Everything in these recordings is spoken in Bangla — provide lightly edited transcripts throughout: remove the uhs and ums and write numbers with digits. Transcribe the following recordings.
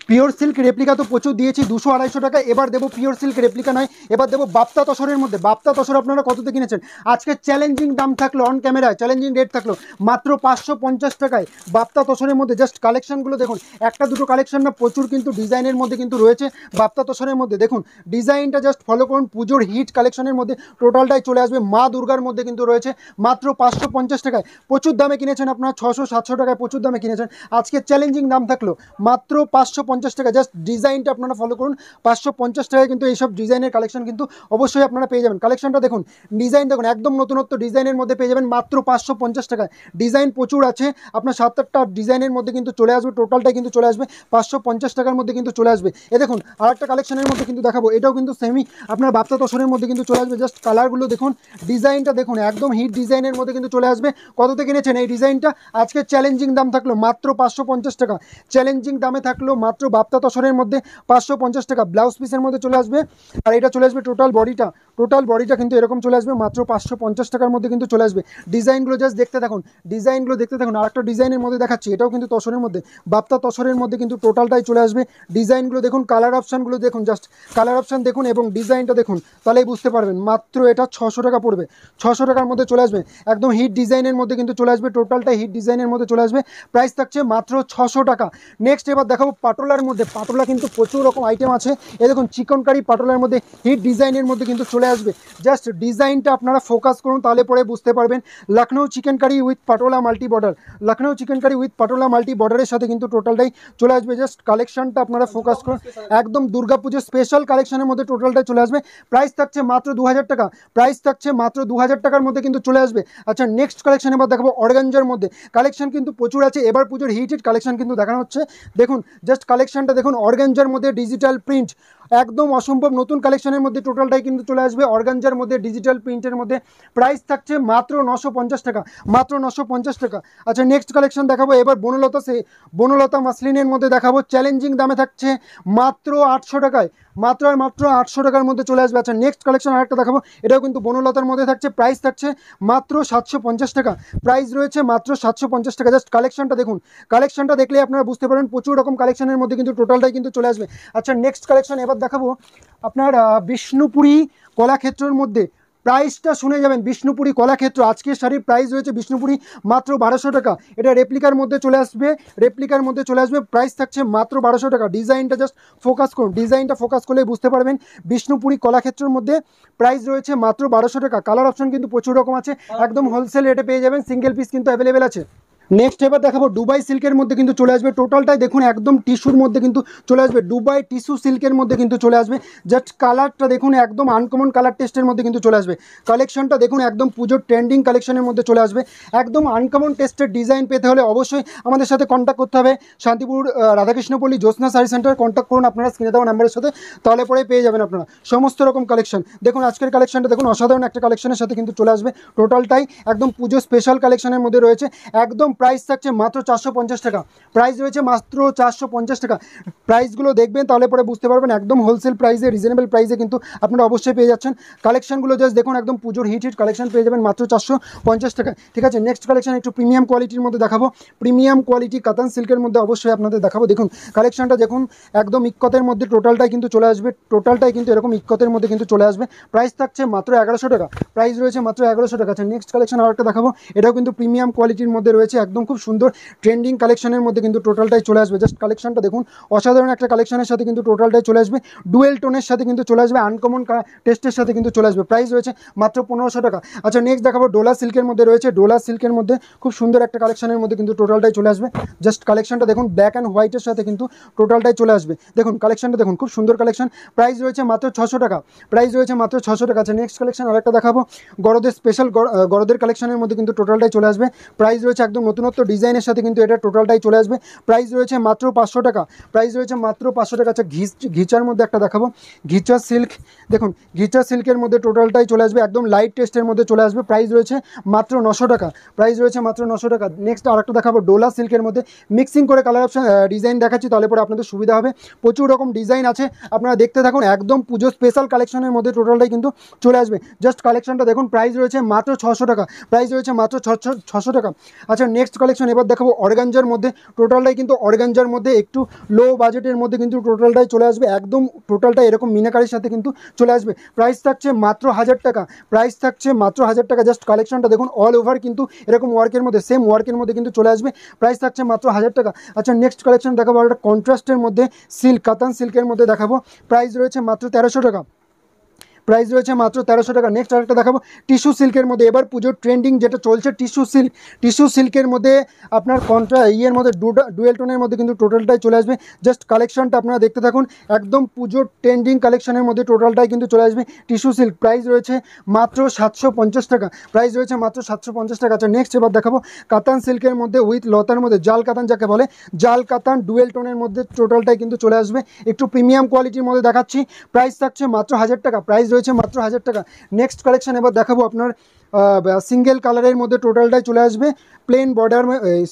পিওর সিল্ক রেপ্লিকা তো প্রচুর দিয়েছি 200-250 টাকা। এবার দেবো পিওর সিল্ক রেপ্লিকা নয়, এবার দেবো বাপ্তা তসরের মধ্যে। বাপ্তা তসর আপনারা কততে কিনেছেন? আজকে চ্যালেঞ্জিং দাম থাকলো, অন ক্যামেরায় চ্যালেঞ্জিং রেট থাকলো মাত্র 550 টাকায় বাপ্তা তসরের মধ্যে। জাস্ট কালেকশনগুলো দেখুন, একটা দুটো কালেকশন না, প্রচুর কিন্তু ডিজাইনের মধ্যে কিন্তু রয়েছে বাপ্তা তসরের মধ্যে। দেখুন ডিজাইনটা জাস্ট ফলো করুন, পুজোর হিট কালেকশনের মধ্যে টোটালটাই চলে আসবে। মা দুর্গার মধ্যে কিন্তু রয়েছে মাত্র 550 টাকায়। প্রচুর দামে কিনেছেন আপনারা, 600-700 টাকায় প্রচুর দামে কিনেছেন, আজকে চ্যালেঞ্জিং দাম থাকলো মাত্র 550 টাকা। জাস্ট ডিজাইনটা আপনারা ফলো করুন, 550 টাকায় কিন্তু এইসব ডিজাইনের কালেকশন কিন্তু অবশ্যই আপনারা পেয়ে যাবেন। কালেকশনটা দেখুন, ডিজাইন দেখুন, একদম নতুনত্ব ডিজাইনের মধ্যে পেয়ে যাবেন মাত্র 550 টাকায়। ডিজাইন প্রচুর আছে, আপনার 7-8টা ডিজাইনের মধ্যে কিন্তু চলে আসবে, টোটালটাই কিন্তু চলে আসবে 550 টাকার মধ্যে কিন্তু চলে আসবে। এ দেখুন আরেকটা কালেকশনের মধ্যে কিন্তু দেখাবো, এটাও কিন্তু সেমি আপনার বাপ্তা তসরের মধ্যে কিন্তু চলে আসবে। জাস্ট কালারগুলো দেখুন, ডিজাইনটা দেখুন, একদম হিট ডিজাইনের মধ্যে কিন্তু চলে আসবে। কততে কিনেছেন এই ডিজাইনটা? আজকে চ্যালেঞ্জিং দাম থাকলো মাত্র 550 টাকা। চ্যালেঞ্জিং দামে থাকলো মাত্র বাপ্তা তসরের মধ্যে 550 টাকা। ব্লাউজ পিসের মধ্যে চলে আসবে, আর এটা চলে আসবে টোটাল বডিটা কিন্তু এরকম চলে আসবে মাত্র 550 টাকার মধ্যে কিন্তু চলে আসবে। ডিজাইনগুলো জাস্ট দেখতে থাকুন, আরেকটা ডিজাইনের মধ্যে দেখাচ্ছি, এটাও কিন্তু তসরের মধ্যে, বাপ্তা তসরের মধ্যে কিন্তু টোটালটাই চলে আসবে। ডিজাইনগুলো দেখুন, কালার অপশানগুলো দেখুন, জাস্ট কালার অপশান দেখুন এবং ডিজাইনটা দেখুন, তাহলেই বুঝতে পারবেন। মাত্র এটা 600 টাকা পড়বে, 600 টাকার মধ্যে চলে আসবে। একদম হিট ডিজাইনের মধ্যে কিন্তু চলে আসবে, টোটালটাই হিট ডিজাইনের মধ্যে চলে আসবে। প্রাইস থাকছে মাত্র 600 টাকা। নেক্সট এবার দেখাবো পাটোলার মধ্যে। পাটোলা কিন্তু প্রচুর রকম আইটেম আছে। এ দেখুন চিকন কারি পাটোলার মধ্যে হিট ডিজাইনের মধ্যে কিন্তু চলে আসবে। জাস্ট ডিজাইনটা আপনারা ফোকাস করুন, তাহলে পরে বুঝতে পারবেন। Lucknow chikankari with Patola multi border, Lucknow chikankari with Patola multi বর্ডারের সাথে কিন্তু টোটালটাই চলে আসবে। জাস্ট কালেকশনটা আপনারা ফোকাস করুন, একদম দুর্গাপুজোর স্পেশাল কালেকশনের মধ্যে টোটালটাই চলে আসবে। প্রাইস থাকছে মাত্র 2000 টাকা, প্রাইস থাকছে মাত্র 2000 টাকার মধ্যে কিন্তু চলে আসবে। আচ্ছা নেক্সট কালেকশন এবার দেখাবো অর্গানজার মধ্যে। কালেকশন কিন্তু প্রচুর আছে, এবার পুজোর হিট কালেকশন কিন্তু দেখানো হচ্ছে। দেখুন জাস্ট কালেকশনটা দেখুন, অর্গানজার মধ্যে ডিজিটাল প্রিন্ট, একদম অসম্ভব নতুন কালেকশনের মধ্যে টোটালটাই কিন্তু চলে আসবে অর্গানজার মধ্যে ডিজিটাল প্রিন্টের মধ্যে। প্রাইস থাকছে মাত্র 950 টাকা, মাত্র 950 টাকা। আচ্ছা নেক্সট কালেকশন দেখাবো এবার বনলতা মাসলিনের মধ্যে দেখাবো। চ্যালেঞ্জিং দামে থাকছে মাত্র 800 টাকায়, মাত্র 800 টাকার মধ্যে চলে আসবে। আচ্ছা নেক্সট কালেকশন আরেকটা দেখাবো, এটাও কিন্তু বনলতার মধ্যে থাকছে। প্রাইস থাকছে মাত্র 750 টাকা, প্রাইস রয়েছে মাত্র 750 টাকা। জাস্ট কালেকশনটা দেখুন, কালেকশনটা দেখলে আপনারা বুঝতে পারবেন প্রচুর রকম কালেকশনের মধ্যে কিন্তু টোটালটাই কিন্তু চলে আসবে। আচ্ছা নেক্সট কালেকশন এবার দেখাবো আপনার বিষ্ণুপুরি কলাক্ষেত্রের মধ্যে। প্রাইসটা শুনে যাবেন, বিষ্ণুপুরি কলাক্ষেত্র আজকের শাড়ির প্রাইস রয়েছে বিষ্ণুপুরি মাত্র 1200 টাকা। এটা রেপ্লিকার মধ্যে চলে আসবে, প্রাইস থাকছে মাত্র 1200 টাকা। ডিজাইনটা জাস্ট ফোকাস করুন, ডিজাইনটা ফোকাস করলে বুঝতে পারবেন। বিষ্ণুপুরি কলাক্ষেত্রের মধ্যে প্রাইস রয়েছে মাত্র 1200 টাকা। কালার অপশন কিন্তু প্রচুর রকম আছে, একদম হোলসেল রেটে পেয়ে যাবেন, সিঙ্গেল পিস কিন্তু অ্যাভেলেবেল আছে। নেক্সট এবার দেখাবো দুবাই সিল্কের মধ্যে কিন্তু চলে আসবে। টোটালটাই দেখুন একদম টিস্যুর মধ্যে কিন্তু চলে আসবে, দুবাই টিস্যু সিল্কের মধ্যে কিন্তু চলে আসবে। জাস্ট কালারটা দেখুন, একদম আনকমন কালার টেস্টের মধ্যে কিন্তু চলে আসবে। কালেকশনটা দেখুন, একদম পুজোর ট্রেন্ডিং কালেকশনের মধ্যে চলে আসবে। একদম আনকমন টেস্টের ডিজাইন পেতে হলে অবশ্যই আমাদের সাথে কন্ট্যাক্ট করতে হবে। শান্তিপুর রাধাকৃষ্ণপল্লী জ্যোৎস্না শাড়ি সেন্টার কন্ট্যাক্ট করুন আপনারা স্ক্রিনে দেওয়া নাম্বারের সাথে, তাহলে পরে পেয়ে যাবেন আপনারা সমস্ত রকম কালেকশন। দেখুন আজকের কালেকশনটা দেখুন, অসাধারণ একটা কালেকশনের সাথে কিন্তু চলে আসবে। টোটালটাই একদম পুজো স্পেশাল কালেকশনের মধ্যে রয়েছে। একদম প্রাইস থাকছে মাত্র 450 টাকা, প্রাইস রয়েছে মাত্র 450 টাকা। প্রাইসগুলো দেখবেন তাহলে পরে বুঝতে পারবেন, একদম হোলসেল প্রাইসে রিজনেবল প্রাইসে কিন্তু আপনারা অবশ্যই পেয়ে যাচ্ছেন। কালেকশনগুলো জাস্ট দেখুন, একদম পুজোর হিট কালেকশন পেয়ে যাবেন মাত্র 450 টাকা। ঠিক আছে নেক্সট কালেকশন একটু প্রিমিয়াম কোয়ালিটির মধ্যে দেখাবো, প্রিমিয়াম কোয়ালিটি কাতান সিল্কের মধ্যে অবশ্যই আপনাদের দেখাবো। দেখুন কালেকশনটা দেখুন, একদম ইক্কতের মধ্যে টোটালটাই কিন্তু চলে আসবে, টোটালটাই কিন্তু এরকম ইক্কতের মধ্যে কিন্তু চলে আসবে। প্রাইস থাকছে মাত্র 1100 টাকা, প্রাইস রয়েছে মাত্র 1100 টাকা। আচ্ছা নেক্সট কালেকশন আরেকটা দেখাবো, এটাও কিন্তু প্রিমিয়াম কোয়ালিটির মধ্যে রয়েছে, একদম খুব সুন্দর ট্রেন্ডিং কালেকশনের মধ্যে কিন্তু টোটালটাই চলে আসবে। জাস্ট কালেকশনটা দেখুন, অসাধারণ একটা কালেকশনের সাথে কিন্তু টোটালটাই চলে আসবে, ডুয়েল টোনের সাথে কিন্তু চলে আসবে, আনকমন টেস্টের সাথে কিন্তু চলে আসবে। প্রাইস রয়েছে মাত্র 1500 টাকা। আচ্ছা নেক্সট দেখাবো ডোলা সিল্কের মধ্যে রয়েছে, ডোলা সিল্কের মধ্যে খুব সুন্দর একটা কালেকশনের মধ্যে কিন্তু টোটালটাই চলে আসবে। জাস্ট কালেকশনটা দেখুন, ব্ল্যাক অ্যান্ড হোয়াইটের সাথে কিন্তু টোটালটাই চলে আসবে। দেখুন কালেকশনটা দেখুন, খুব সুন্দর কালেকশন। প্রাইস রয়েছে মাত্র 600 টাকা, প্রাইস রয়েছে মাত্র 600 টাকা। আচ্ছা নেক্সট কালেকশন আরেকটা দেখাবো, গরদের স্পেশাল গরদের কালেকশনের মধ্যে কিন্তু টোটালটাই চলে আসবে। প্রাইস রয়েছে একদম নতুনত্ব ডিজাইনের সাথে কিন্তু এটা টোটালটাই চলে আসবে। প্রাইস রয়েছে মাত্র 500 টাকা, প্রাইস রয়েছে মাত্র 500 টাকা। আচ্ছা ঘিচার মধ্যে একটা দেখাবো, ঘিচা সিল্ক। দেখুন ঘিচা সিল্কের মধ্যে টোটালটাই চলে আসবে, একদম লাইট টেস্টের মধ্যে চলে আসবে। প্রাইস রয়েছে মাত্র 900 টাকা, প্রাইস রয়েছে মাত্র 900 টাকা। নেক্সট আরেকটা দেখাবো ডোলা সিল্কের মধ্যে, মিক্সিং করে কালার অপশন ডিজাইন দেখাচ্ছি, তাহলে পরে আপনাদের সুবিধা হবে। প্রচুর রকম ডিজাইন আছে, আপনারা দেখতে থাকুন। একদম পুজো স্পেশাল কালেকশনের মধ্যে টোটালটাই কিন্তু চলে আসবে। জাস্ট কালেকশনটা দেখুন, প্রাইস রয়েছে মাত্র 600 টাকা, প্রাইস রয়েছে মাত্র 600 টাকা। আচ্ছা নেক্সট নেক্সট কালেকশন এবার দেখাবো অর্গানজার মধ্যে। টোটালটাই কিন্তু অর্গানজার মধ্যে একটু লো বাজেটের মধ্যে কিন্তু টোটালটাই চলে আসবে, একদম টোটালটা এরকম মিনাকারির সাথে কিন্তু চলে আসবে। প্রাইস থাকছে মাত্র 1000 টাকা, প্রাইস থাকছে মাত্র 1000 টাকা। জাস্ট কালেকশনটা দেখুন, অল ওভার কিন্তু এরকম ওয়ার্কের মধ্যে, সেম ওয়ার্কের মধ্যে কিন্তু চলে আসবে। প্রাইস থাকছে মাত্র 1000 টাকা। আচ্ছা নেক্সট কালেকশন দেখাবো একটা কন্ট্রাস্টের মধ্যে সিল্ক, কাতান সিল্কের মধ্যে দেখাবো। প্রাইস রয়েছে মাত্র 1300 টাকা, প্রাইস রয়েছে মাত্র 1300 টাকা। নেক্সট আরেকটা দেখাবো টিস্যু সিল্কের মধ্যে। এবার পুজোর ট্রেন্ডিং যেটা চলছে টিস্যু সিল্ক, টিস্যু সিল্কের মধ্যে আপনার ইয়ের মধ্যে ডুয়েল টোনের মধ্যে কিন্তু টোটালটাই চলে আসবে। জাস্ট কালেকশনটা আপনারা দেখতে থাকুন, একদম পুজোর ট্রেন্ডিং কালেকশনের মধ্যে টোটালটাই কিন্তু চলে আসবে টিস্যু সিল্ক। প্রাইস রয়েছে মাত্র 750 টাকা, প্রাইস রয়েছে মাত্র 750 টাকা। আচ্ছা নেক্সট এবার দেখাবো কাতান সিল্কের মধ্যে উইথ লতার মধ্যে, জাল কাতান যাকে বলে, জাল কাতান ডুয়েল টোনের মধ্যে টোটালটাই কিন্তু চলে আসবে। একটু প্রিমিয়াম কোয়ালিটির মধ্যে দেখাচ্ছি, প্রাইস থাকছে মাত্র 1000 টাকা, প্রাইস রয়েছে মাত্র 1000 টাকা। নেক্সট কালেকশন এবার দেখাবো আপনার সিঙ্গেল কালারের মধ্যে টোটালটাই চলে আসবে। প্লেন বর্ডার,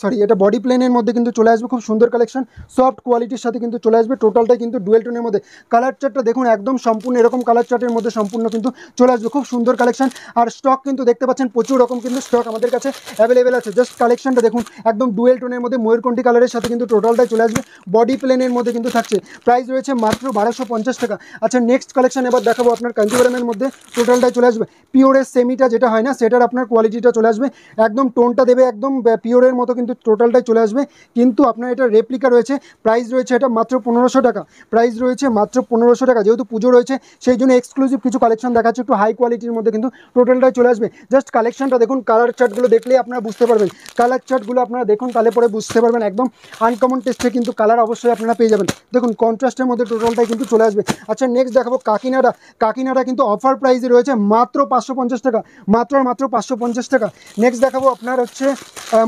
সরি এটা বডি প্লেনের মধ্যে কিন্তু চলে আসবে। খুব সুন্দর কালেকশন, সফট কোয়ালিটির সাথে কিন্তু চলে আসবে। টোটালটাই কিন্তু ডুয়েল টোনের মধ্যে। কালার চার্টটা দেখুন, একদম সম্পূর্ণ এরকম কালার চার্টের মধ্যে সম্পূর্ণ কিন্তু চলে আসবে। খুব সুন্দর কালেকশন, আর স্টক কিন্তু দেখতে পাচ্ছেন প্রচুর রকম কিন্তু স্টক আমাদের কাছে অ্যাভেলেবেল আছে। জাস্ট কালেকশনটা দেখুন, একদম ডুয়েল টোনের মধ্যে ময়ূরকণ্ঠী কালারের সাথে কিন্তু টোটালটাই চলে আসবে। বডি প্লেনের মধ্যে কিন্তু থাকছে। প্রাইস রয়েছে মাত্র 1250 টাকা। আচ্ছা নেক্সট কালেকশন এবার দেখাবো আপনার কাঞ্জিভারামের মধ্যে টোটালটাই চলে আসবে। পিওরের সেমিটা যেটা হয় না, সেটার আপনার কোয়ালিটিটা চলে আসবে, একদম টোনটা দেবে একদম পিওরের মতো কিন্তু টোটালটাই চলে আসবে। কিন্তু আপনার এটা রেপ্লিকা রয়েছে, প্রাইস রয়েছে এটা মাত্র 1500 টাকা, প্রাইস রয়েছে মাত্র 1500 টাকা। যেহেতু পুজো রয়েছে সেই জন্য এক্সক্লুসিভ কিছু কালেকশন দেখাচ্ছে, একটু হাই কোয়ালিটির মধ্যে কিন্তু টোটালটাই চলে আসবে। জাস্ট কালেকশনটা দেখুন, কালার চার্টগুলো দেখলেই আপনারা বুঝতে পারবেন, কালার চার্টগুলো আপনারা দেখুন, তাহলে পরে বুঝতে পারবেন। একদম আনকমন টেস্টে কিন্তু কালার অবশ্যই আপনারা পেয়ে যাবেন। দেখুন কন্ট্রাস্টের মধ্যে টোটালটাই কিন্তু চলে আসবে। আচ্ছা নেক্সট দেখাবো কাকিনাড়া। কাকিনাড়া কিন্তু অফার প্রাইসে রয়েছে মাত্র 550 টাকা, মাত্র 550 টাকা। নেক্সট দেখাবো আপনার হচ্ছে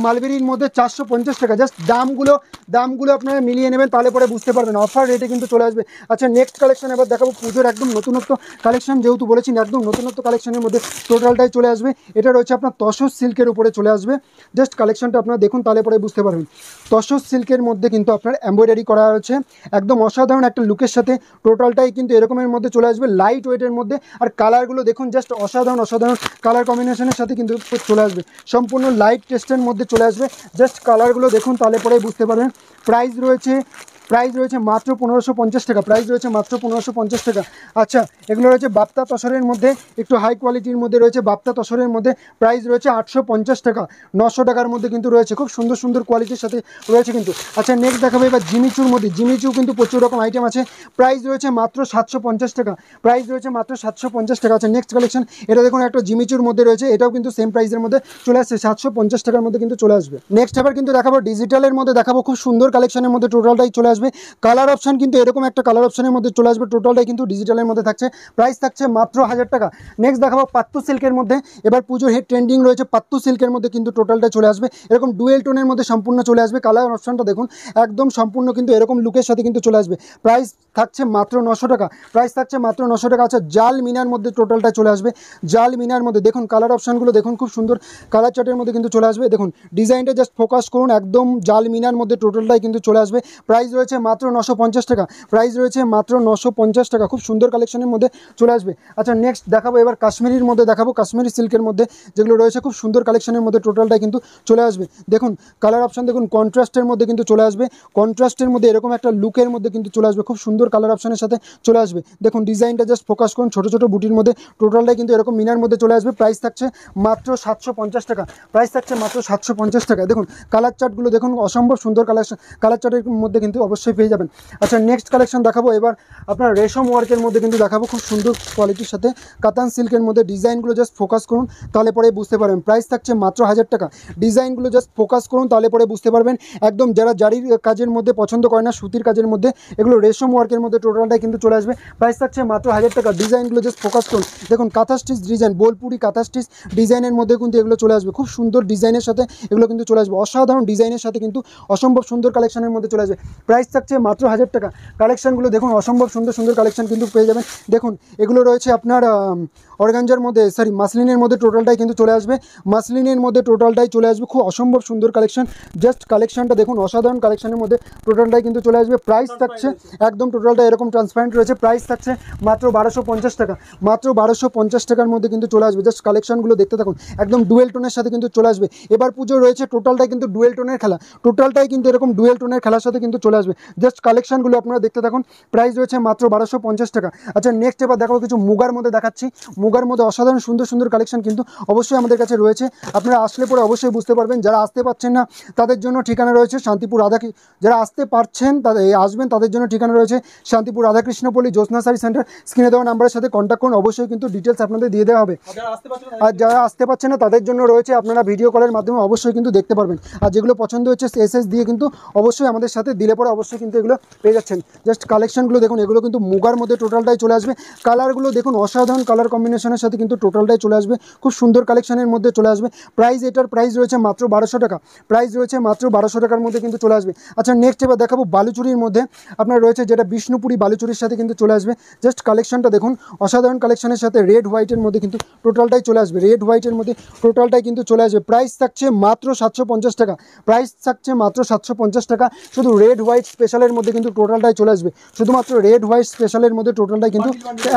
মালবেরির মধ্যে 450 টাকা। জাস্ট দামগুলো আপনারা মিলিয়ে নেবেন, তাহলে পরে বুঝতে পারবেন, অফার রেটে কিন্তু চলে আসবে। আচ্ছা নেক্সট কালেকশন এবার দেখাবো পুজোর একদম নতুনত্ব কালেকশন, যেহেতু বলেছি একদম নতুনত্ব কালেকশনের মধ্যে টোটালটাই চলে আসবে। এটা রয়েছে আপনার তসর সিল্কের উপরে চলে আসবে। জাস্ট কালেকশনটা আপনারা দেখুন, তাহলে পরে বুঝতে পারবেন। তসর সিল্কের মধ্যে কিন্তু আপনার এমব্রয়ডারি করা হয়েছে, একদম অসাধারণ একটা লুকের সাথে টোটালটাই কিন্তু এরকমের মধ্যে চলে আসবে, লাইট ওয়েটের মধ্যে। আর কালারগুলো দেখুন, জাস্ট অসাধারণ কালার কম্বিনেশনের সাথে কিন্তু চলে আসবে, সম্পূর্ণ লাইট টেস্টের মধ্যে চলে আসবে। জাস্ট কালারগুলো দেখুন, তাহলে পরেই বুঝতে পারবেন। প্রাইস রয়েছে মাত্র 1550 টাকা, প্রাইস রয়েছে মাত্র 1550 টাকা। আচ্ছা এগুলো রয়েছে বাপ্তা তসরের মধ্যে, একটু হাই কোয়ালিটির মধ্যে রয়েছে বাপ্তা তসরের মধ্যে। প্রাইস রয়েছে 850 টাকা, 900 টাকার মধ্যে কিন্তু রয়েছে, খুব সুন্দর সুন্দর কোয়ালিটির সাথে রয়েছে কিন্তু। আচ্ছা নেক্সট দেখাবো এবার জিমিচুর মধ্যে। জিমিচু কিন্তু প্রচুর রকম আইটেম আছে, প্রাইস রয়েছে মাত্র 750 টাকা, প্রাইস রয়েছে মাত্র 750 টাকা। আচ্ছা নেক্সট কালেকশন এটা দেখুন, একটা জিমিচুর মধ্যে রয়েছে, এটাও কিন্তু সেম প্রাইসের মধ্যে চলে আসছে, 750 টাকার মধ্যে কিন্তু চলে আসবে। নেক্সট আবার কিন্তু দেখাবো ডিজিটালের মধ্যে, দেখাবো খুব সুন্দর কালেকশনের মধ্যে টোটালটাই চলে আসবে। কালার অপশন কিন্তু এরকম একটা কালার অপশনের মধ্যে চলে আসবে, টোটালটাই কিন্তু ডিজিটালের মধ্যে থাকছে। প্রাইস থাকছে মাত্র 1000 টাকা। নেক্সট দেখাবো পাত্তু সিল্কের মধ্যে। এবার পুজোর হেড ট্রেন্ডিং রয়েছে পাত্তু সিল্কের মধ্যে কিন্তু টোটালটা চলে আসবে, এরকম ডুয়েল টোনের মধ্যে সম্পূর্ণ চলে আসবে। কালার অপশনটা দেখুন, একদম সম্পূর্ণ কিন্তু এরকম লুকের সাথে কিন্তু চলে আসবে। প্রাইস থাকছে মাত্র 900 টাকা, প্রাইস থাকছে মাত্র 900 টাকা। আচ্ছা জাল মিনার মধ্যে টোটালটা চলে আসবে, জাল মিনার মধ্যে দেখুন কালার অপশনগুলো দেখুন, খুব সুন্দর কালার চার্টের মধ্যে কিন্তু চলে আসবে। দেখুন ডিজাইনটা জাস্ট ফোকাস করুন, একদম জাল মিনার মধ্যে টোটালটাই কিন্তু চলে আসবে। প্রাইস রয়েছে মাত্র 950 টাকা, প্রাইস রয়েছে মাত্র 950 টাকা, খুব সুন্দর কালেকশনের মধ্যে চলে আসবে। আচ্ছা নেক্সট দেখাবো এবার কাশ্মীরির মধ্যে, দেখাবো কাশ্মীরি সিল্কের মধ্যে যেগুলো রয়েছে, খুব সুন্দর কালেকশনের মধ্যে টোটালটাই কিন্তু চলে আসবে। দেখুন কালার অপশন দেখুন, কন্ট্রাস্টের মধ্যে কিন্তু চলে আসবে, কন্ট্রাস্টের মধ্যে এরকম একটা লুকের মধ্যে কিন্তু চলে আসবে, খুব সুন্দর কালার অপশনের সাথে চলে আসবে। দেখুন ডিজাইনটা জাস্ট ফোকাস করুন, ছোটো ছোটো বুটির মধ্যে টোটালটাই কিন্তু এরকম মিনার মধ্যে চলে আসবে। প্রাইস থাকছে মাত্র 750 টাকা, প্রাইস থাকছে মাত্র 750 টাকা। দেখুন কালার চার্টগুলো দেখুন, অসম্ভব সুন্দর কালার চার্টের মধ্যে কিন্তু অবশ্যই পেয়ে যাবেন। আচ্ছা নেক্সট কালেকশন দেখাবো এবার আপনার রেশম ওয়ার্কের মধ্যে কিন্তু দেখাবো, খুব সুন্দর কোয়ালিটির সাথে কাতান সিল্কের মধ্যে। ডিজাইনগুলো জাস্ট ফোকাস করুন, তাহলে পরে বুঝতে পারবেন। প্রাইস থাকছে মাত্র 1000 টাকা। ডিজাইনগুলো জাস্ট ফোকাস করুন, তাহলে পরে বুঝতে পারবেন। একদম যারা জারির কাজের মধ্যে পছন্দ করে না, সুতির কাজের মধ্যে, এগুলো রেশম ওয়ার্কের মধ্যে টোটালটাই কিন্তু চলে আসবে। প্রাইস থাকছে মাত্র 1000 টাকা। ডিজাইনগুলো জাস্ট ফোকাস করুন, দেখুন কাঁথা স্টিচ ডিজাইন, বোলপুরি কাঁথা স্টিচ ডিজাইনের মধ্যে কিন্তু এগুলো চলে আসবে, খুব সুন্দর ডিজাইনের সাথে এগুলো কিন্তু চলে আসবে, অসাধারণ ডিজাইনের সাথে কিন্তু অসম্ভব সুন্দর কালেকশনের মধ্যে চলে আসবে। প্রাইস প্রাইস থাকছে মাত্র 1000 টাকা। কালেকশনগুলো দেখুন অসম্ভব সুন্দর সুন্দর কালেকশন কিন্তু পেয়ে যাবেন। দেখুন এগুলো রয়েছে আপনার অর্গানজার মধ্যে, সরি মাসলিনের মধ্যে টোটালটাই কিন্তু চলে আসবে, মাসলিনের মধ্যে টোটালটাই চলে আসবে। খুব অসম্ভব সুন্দর কালেকশন, জাস্ট কালেকশনটা দেখুন, অসাধারণ কালেকশনের মধ্যে টোটালটাই কিন্তু চলে আসবে। প্রাইস থাকছে একদম টোটালটা এরকম ট্রান্সপারেন্ট রয়েছে, প্রাইস থাকছে মাত্র 1250 টাকা, মাত্র 1250 টাকার মধ্যে কিন্তু চলে আসবে। জাস্ট কালেকশনগুলো দেখতে থাকুন, একদম ডুয়েল টোনের সাথে কিন্তু চলে আসবে। এবার পুজো রয়েছে, টোটালটাই কিন্তু ডুয়েল টোনের খেলা, টোটালটাই কিন্তু এরকম ডুয়েল টোনের খেলার সাথে কিন্তু চলে আসবে। জাস্ট কালেকশনগুলো আপনারা দেখতে থাকুন, প্রাইস রয়েছে মাত্র 1250 টাকা। আচ্ছা নেক্সট এবার দেখো কিছু মুগার মধ্যে দেখাচ্ছি, মুগার মধ্যে অসাধারণ সুন্দর সুন্দর কালেকশন কিন্তু অবশ্যই আমাদের কাছে রয়েছে। আপনারা আসলে পরে অবশ্যই বুঝতে পারবেন। যারা আসতে পারছেন না তাদের জন্য ঠিকানা রয়েছে শান্তিপুর যারা আসতে পারছেন তাদের আসবেন, তাদের জন্য ঠিকানা রয়েছে শান্তিপুর রাধাকৃষ্ণপল্লী জ্যোৎস্না শাড়ি সেন্টার। স্ক্রিনে দেওয়া নাম্বারের সাথে কন্ট্যাক্ট করুন, অবশ্যই কিন্তু ডিটেলস আপনাদের দিয়ে দেওয়া হবে। আর যারা আসতে পারছেন না তাদের জন্য রয়েছে, আপনারা ভিডিও কলের মাধ্যমে অবশ্যই কিন্তু দেখতে পারবেন। আর যেগুলো পছন্দ হচ্ছে এসএস দিয়ে কিন্তু অবশ্যই আমাদের সাথে দিলে পরে অবশ্যই কিন্তু এগুলো পেয়ে যাচ্ছেন। জাস্ট কালেকশনগুলো দেখুন, এগুলো কিন্তু মুগার মধ্যে টোটালটাই চলে আসবে। কালারগুলো দেখুন অসাধারণ কালার কম্বিনেশনের সাথে কিন্তু টোটালটাই চলে আসবে, খুব সুন্দর কালেকশনের মধ্যে চলে আসবে। প্রাইস এটার প্রাইস রয়েছে মাত্র 1200 টাকা, প্রাইস রয়েছে মাত্র 1200 টাকার মধ্যে কিন্তু চলে আসবে। আচ্ছা নেক্সট এবার দেখাবো বালুচুরির মধ্যে আপনার রয়েছে, যেটা বিষ্ণুপুরি বালুচুরির সাথে কিন্তু চলে আসবে। জাস্ট কালেকশনটা দেখুন, অসাধারণ কালেকশনের সাথে রেড হোয়াইটের মধ্যে কিন্তু টোটালটাই চলে আসবে, রেড হোয়াইটের মধ্যে টোটালটাই কিন্তু চলে আসবে। প্রাইস থাকছে মাত্র 750 টাকা, প্রাইস থাকছে মাত্র 750 টাকা। শুধু রেড হোয়াইট স্পেশালের মধ্যে কিন্তু টোটালটাই চলে আসবে, শুধুমাত্র রেড হোয়াইট স্পেশালের মধ্যে টোটালটাই কিন্তু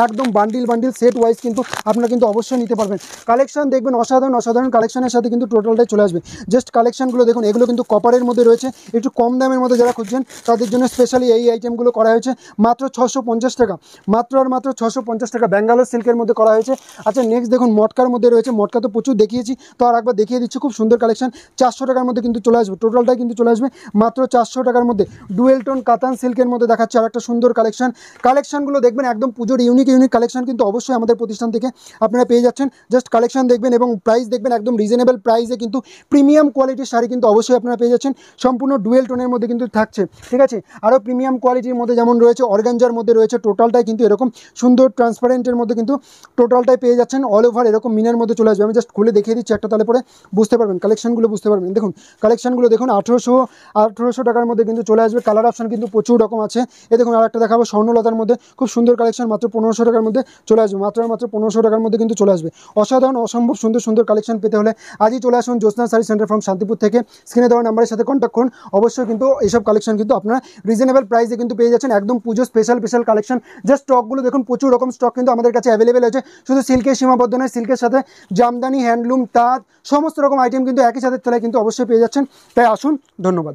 একদম বান্ডিল বান্ডিল সেট ওয়াইজ কিন্তু আপনারা কিন্তু অবশ্যই নিতে পারবেন। কালেকশন দেখবেন অসাধারণ অসাধারণ কালেকশনের সাথে কিন্তু টোটালটাই চলে আসবে। জাস্ট কালেকশনগুলো দেখুন, এগুলো কিন্তু কপারের মধ্যে রয়েছে, একটু কম দামের মধ্যে যারা খুঁজছেন তাদের জন্য স্পেশালি এই আইটেমগুলো করা হয়েছে মাত্র 650 টাকা, মাত্র আর মাত্র 650 টাকা, ব্যাঙ্গালোর সিল্কের মধ্যে করা হয়েছে। আচ্ছা নেক্সট দেখুন মটকার মধ্যে রয়েছে, মটকা তো প্রচুর দেখিয়েছি, তো আর একবার দেখিয়ে দিচ্ছি, খুব সুন্দর কালেকশন 400 টাকার মধ্যে কিন্তু চলে আসবে, টোটালটাই কিন্তু চলে আসবে মাত্র 400 টাকার মধ্যে। ডুয়েল টোন কাতান সিল্কের মধ্যে দেখাচ্ছে আর একটা সুন্দর কালেকশনগুলো দেখবেন একদম পুজোর ইউনিক কালেকশন কিন্তু অবশ্যই আমাদের প্রতিষ্ঠান থেকে আপনারা পেয়ে যাচ্ছেন। জাস্ট কালেকশন দেখবেন এবং প্রাইস দেখবেন একদম রিজনেবল প্রাইসে কিন্তু প্রিমিয়াম কোয়ালিটির শাড়ি কিন্তু অবশ্যই আপনারা পেয়ে যাচ্ছেন, সম্পূর্ণ ডুয়েল টোনের মধ্যে কিন্তু থাকছে, ঠিক আছে। আরও প্রিমিয়াম কোয়ালিটির মধ্যে যেমন রয়েছে অর্গানজার মধ্যে রয়েছে, টোটালটাই কিন্তু এরকম সুন্দর ট্রান্সপারেন্টের মধ্যে কিন্তু টোটালটাই পেয়ে যাচ্ছেন, অল ওভার এরকম মিনের মধ্যে চলে আসবে। আমি জাস্ট খুলে দেখিয়ে দিচ্ছি একটা, তাহলে পরে বুঝতে পারবেন, কালেকশনগুলো বুঝতে পারবেন। দেখুন কালেকশনগুলো দেখুন 1800 টাকার মধ্যে কিন্তু চলে আসবে। কালার অপশন কিন্তু প্রচুর রকম আছে। এ দেখুন আর একটা দেখাবো স্বর্ণলতার মধ্যে, খুব সুন্দর কালেকশন, মাত্র 1500 টাকার মধ্যে চলে আসবে, মাত্র 1500 টাকার মধ্যে কিন্তু চলে আসবে। অসাধারণ অসম্ভব সুন্দর সুন্দর কালেকশন পেতে হলে আজই চলে আসুন জ্যোৎস্না শাড়ি সেন্টার ফ্রম শান্তিপুর থেকে। স্ক্রিনে দেওয়া নাম্বারের সাথে কন্ট্যাক্ট করুন, অবশ্যই কিন্তু এইসব কালেকশন কিন্তু আপনারা রিজনেবল প্রাইসে কিন্তু পেয়ে যাচ্ছেন, একদম পুজো স্পেশাল কালেকশন। জাস্ট স্টকগুলো দেখুন, প্রচুর রকম স্টক কিন্তু আমাদের কাছে অ্যাভেলেবেল আছে। শুধু সিল্কের সীমাবদ্ধ নয়, সিল্কের সাথে জামদানি, হ্যান্ডলুম, তাঁত, সমস্ত রকম আইটেম কিন্তু একই সাথে তলায় কিন্তু অবশ্যই পেয়ে যাচ্ছেন। তাই আসুন, ধন্যবাদ।